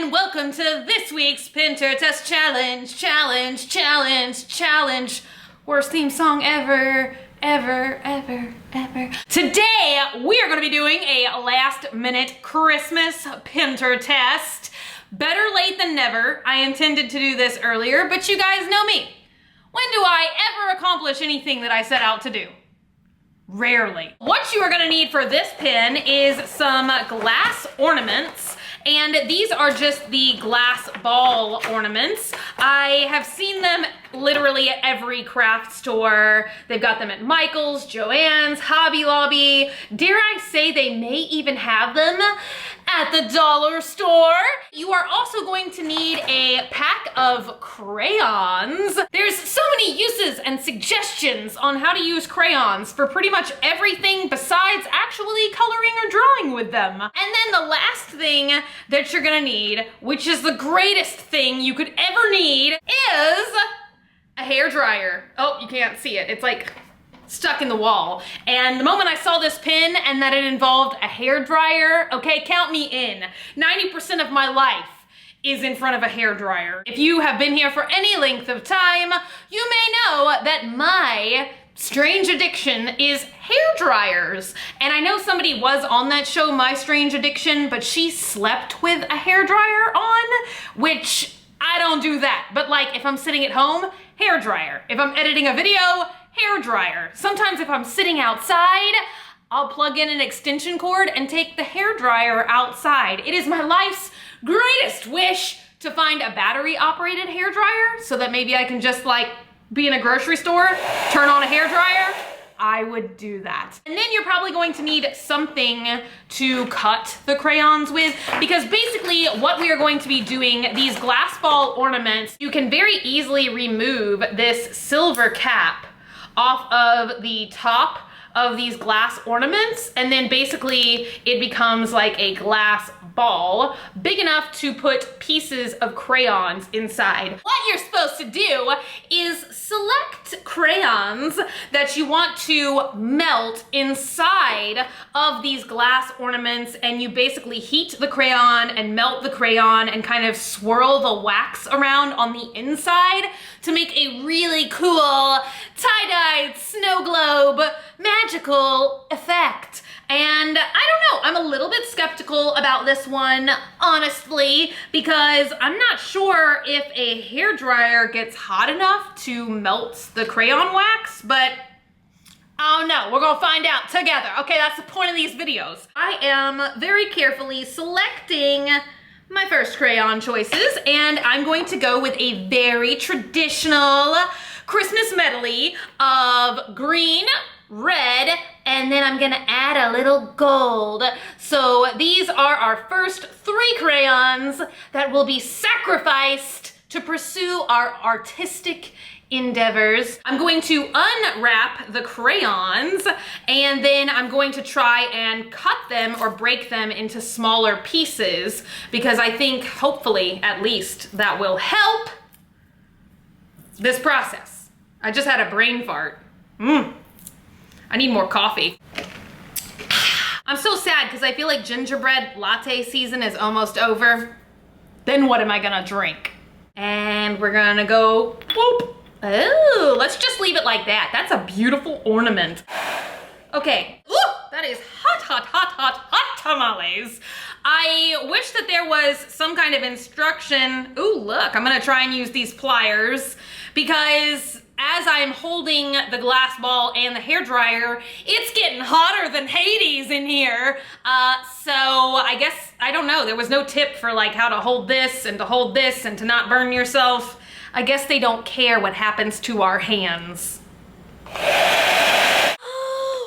and welcome to this week's Pintertest challenge. Worst theme song ever. Today, we are going to be doing a last-minute Christmas Pintertest. Better late than never. I intended to do this earlier, but you guys know me. When do I ever accomplish anything that I set out to do? Rarely. What you are gonna need for this pin is some glass ornaments, and these are just the glass ball ornaments. I have seen them literally at every craft store. They've got them at Michael's, Joann's, Hobby Lobby. Dare I say they may even have them at the dollar store. You are also going to need a pack of crayons. There's so many uses and suggestions on how to use crayons for pretty much everything besides actually coloring or drawing with them. And then the last thing that you're gonna need, which is the greatest thing you could ever need, is a hair dryer. Oh, you can't see it. It's like stuck in the wall. And the moment I saw this pin and that it involved a hair dryer, okay, count me in. 90% of my life is in front of a hair dryer. If you have been here for any length of time, you may know that my strange addiction is hair dryers. And I know somebody was on that show, My Strange Addiction, but she slept with a hair dryer on, which I don't do that. But like if I'm sitting at home, hair dryer. If I'm editing a video, hair dryer. Sometimes if I'm sitting outside, I'll plug in an extension cord and take the hair dryer outside. It is my life's greatest wish to find a battery operated hair dryer so that maybe I can just like be in a grocery store, turn on a hair dryer. I would do that. And then you're probably going to need something to cut the crayons with, because basically what we are going to be doing, these glass ball ornaments, you can very easily remove this silver cap off of the top of these glass ornaments, and then basically it becomes like a glass ball big enough to put pieces of crayons inside. What you're supposed to do is select crayons that you want to melt inside of these glass ornaments, and you basically heat the crayon and melt the crayon and kind of swirl the wax around on the inside to make a really cool tie-dyed snow globe magical effect. And I don't know, I'm a little bit skeptical about this one, honestly, because I'm not sure if a hair dryer gets hot enough to melt the crayon wax, but I don't know, we're gonna find out together. Okay, that's the point of these videos. I am very carefully selecting my first crayon choices, and I'm going to go with a very traditional Christmas medley of green, red, and then I'm gonna add a little gold. So these are our first 3 crayons that will be sacrificed to pursue our artistic endeavors. I'm going to unwrap the crayons, and then I'm going to try and cut them or break them into smaller pieces, because I think hopefully at least that will help this process. I just had a brain fart. I need more coffee. I'm so sad because I feel like gingerbread latte season is almost over. Then what am I gonna drink? And we're gonna go, whoop. Oh, let's just leave it like that. That's a beautiful ornament. Okay, ooh, that is hot tamales. I wish that there was some kind of instruction. Ooh, look, I'm gonna try and use these pliers, because as I'm holding the glass ball and the hair dryer, it's getting hotter than Hades in here. So I guess, I don't know, there was no tip for like how to hold this and to hold this and to not burn yourself. I guess they don't care what happens to our hands.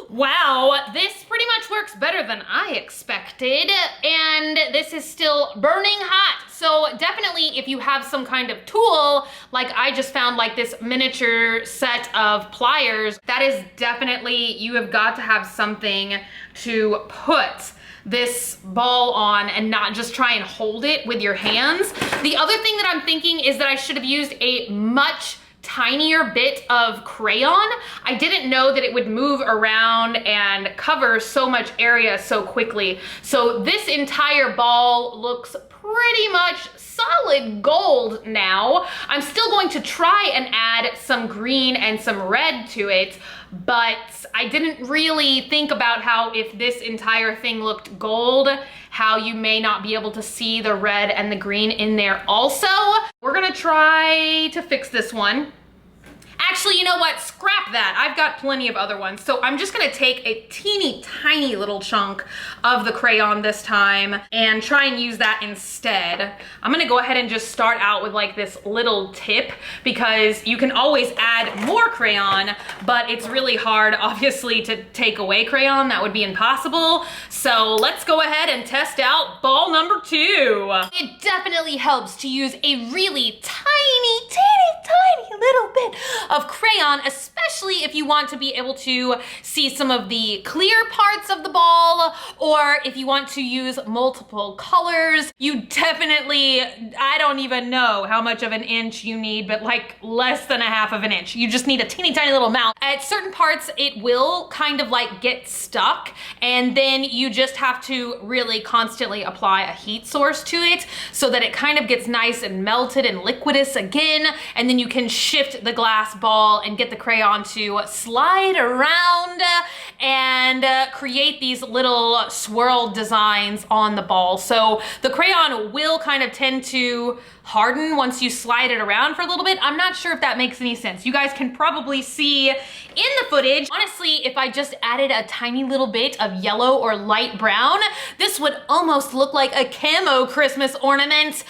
Wow, this pretty much works better than I expected, and this is still burning hot. So definitely if you have some kind of tool, like I just found like this miniature set of pliers, that is definitely, you have got to have something to put this ball on and not just try and hold it with your hands. The other thing that I'm thinking is that I should have used a much tinier bit of crayon, I didn't know that it would move around and cover so much area so quickly. So this entire ball looks pretty much solid gold now. I'm still going to try and add some green and some red to it, but I didn't really think about how if this entire thing looked gold, how you may not be able to see the red and the green in there also. We're gonna try to fix this one. Actually, you know what? Scrap that. I've got plenty of other ones. So I'm just gonna take a teeny tiny little chunk of the crayon this time and try and use that instead. I'm gonna go ahead and just start out with like this little tip, because you can always add more crayon, but it's really hard, obviously, to take away crayon. That would be impossible. So let's go ahead and test out ball number 2. It definitely helps to use a really tiny, tiny little bit of crayon, especially if you want to be able to see some of the clear parts of the ball, or if you want to use multiple colors. You definitely, I don't even know how much of an inch you need, but like less than a half of an inch. You just need a teeny tiny little amount. At certain parts, it will kind of like get stuck, and then you just have to really constantly apply a heat source to it so that it kind of gets nice and melted and liquidous again, and then you can shift the glass ball and get the crayon to slide around and create these little swirl designs on the ball. So the crayon will kind of tend to harden once you slide it around for a little bit. I'm not sure if that makes any sense. You guys can probably see in the footage. Honestly, if I just added a tiny little bit of yellow or light brown, this would almost look like a camo Christmas ornament,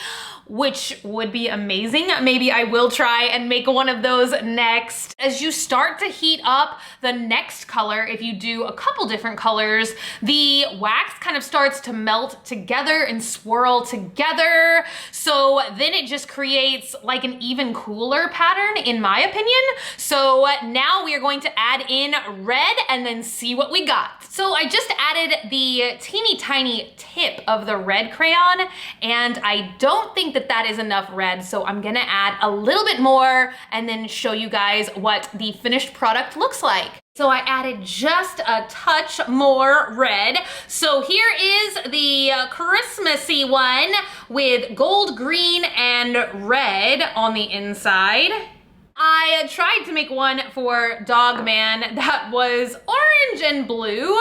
which would be amazing. Maybe I will try and make one of those next. As you start to heat up the next color, if you do a couple different colors, the wax kind of starts to melt together and swirl together. So then it just creates like an even cooler pattern, in my opinion. So now we are going to add in red and then see what we got. So I just added the teeny tiny tip of the red crayon, and I don't think that is enough red, so I'm gonna add a little bit more and then show you guys what the finished product looks like. So I added just a touch more red. So here is the Christmassy one with gold, green, and red on the inside. I tried to make one for Dogman that was orange and blue,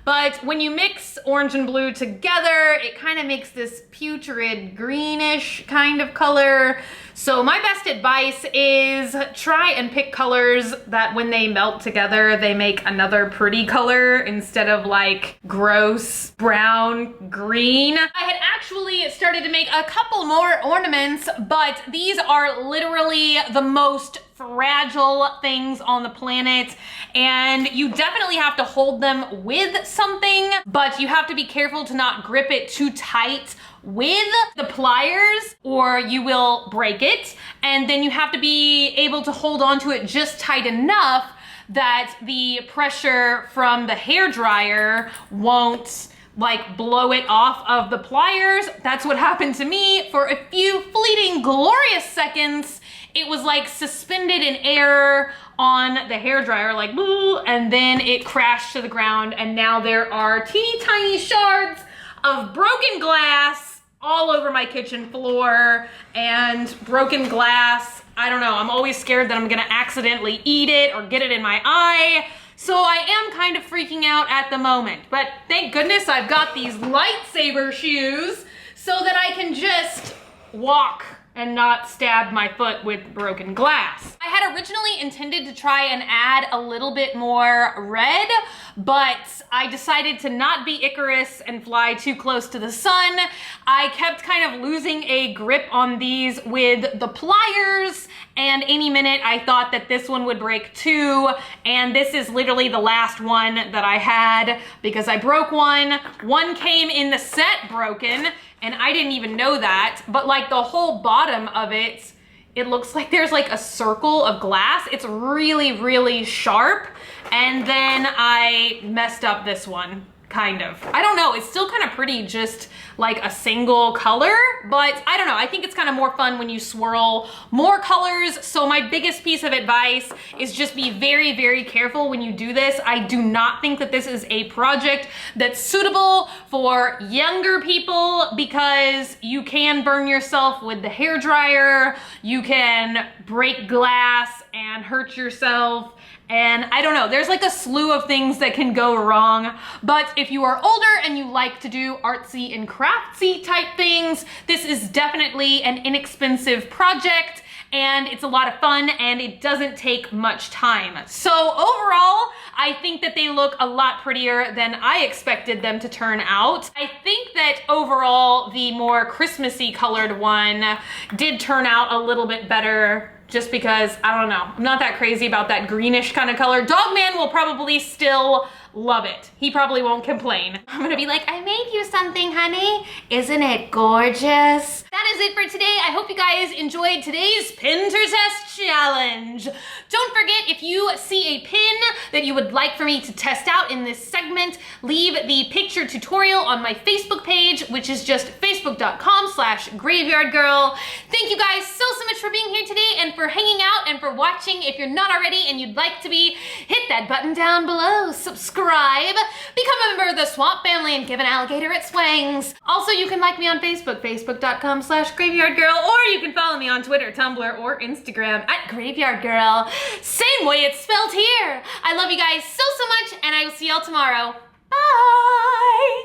but when you mix orange and blue together, it kind of makes this putrid greenish kind of color. So my best advice is try and pick colors that when they melt together, they make another pretty color instead of like gross brown green. I had actually started to make a couple more ornaments, but these are literally the most fragile things on the planet, and you definitely have to hold them with something, but you have to be careful to not grip it too tight with the pliers or you will break it. And then you have to be able to hold on to it just tight enough that the pressure from the hairdryer won't like blow it off of the pliers. That's what happened to me for a few fleeting glorious seconds. It was like suspended in air on the hairdryer, like boo, and then it crashed to the ground, and now there are teeny tiny shards of broken glass all over my kitchen floor, and broken glass, I don't know, I'm always scared that I'm gonna accidentally eat it or get it in my eye. So I am kind of freaking out at the moment, but thank goodness I've got these lightsaber shoes so that I can just walk and not stab my foot with broken glass. I had originally intended to try and add a little bit more red, but I decided to not be Icarus and fly too close to the sun. I kept kind of losing a grip on these with the pliers, and any minute I thought that this one would break too, and this is literally the last one that I had because I broke one. One came in the set broken, and I didn't even know that, but like the whole bottom of it, it looks like there's like a circle of glass. It's really, really sharp. And then I messed up this one. kind of. I don't know, it's still kind of pretty just like a single color, but I don't know, I think it's kind of more fun when you swirl more colors. So my biggest piece of advice is just be very, very careful when you do this. I do not think that this is a project that's suitable for younger people because you can burn yourself with the hairdryer, you can break glass and hurt yourself. And I don't know, there's like a slew of things that can go wrong. But if you are older and you like to do artsy and craftsy type things, this is definitely an inexpensive project and it's a lot of fun and it doesn't take much time. So overall, I think that they look a lot prettier than I expected them to turn out. I think that overall, the more Christmassy colored one did turn out a little bit better, just because, I don't know, I'm not that crazy about that greenish kind of color. Dogman will probably still love it. He probably won't complain. I'm gonna be like, I made you something, honey. Isn't it gorgeous? That is it for today. I hope you guys enjoyed today's Pintertest challenge. Don't forget, if you see a pin that you would like for me to test out in this segment, leave the picture tutorial on my Facebook page, which is just facebook.com/graveyardgirl. Thank you guys so much for being here today and for hanging out and for watching. If you're not already and you'd like to be, hit that button down below, subscribe, become a member of the Swamp family, and give an alligator its wings. Also, you can like me on Facebook, facebook.com/graveyardgirl, or you can follow me on Twitter, Tumblr, or Instagram @graveyardgirl. Same way it's spelled here. I love you guys so much, and I will see y'all tomorrow. Bye!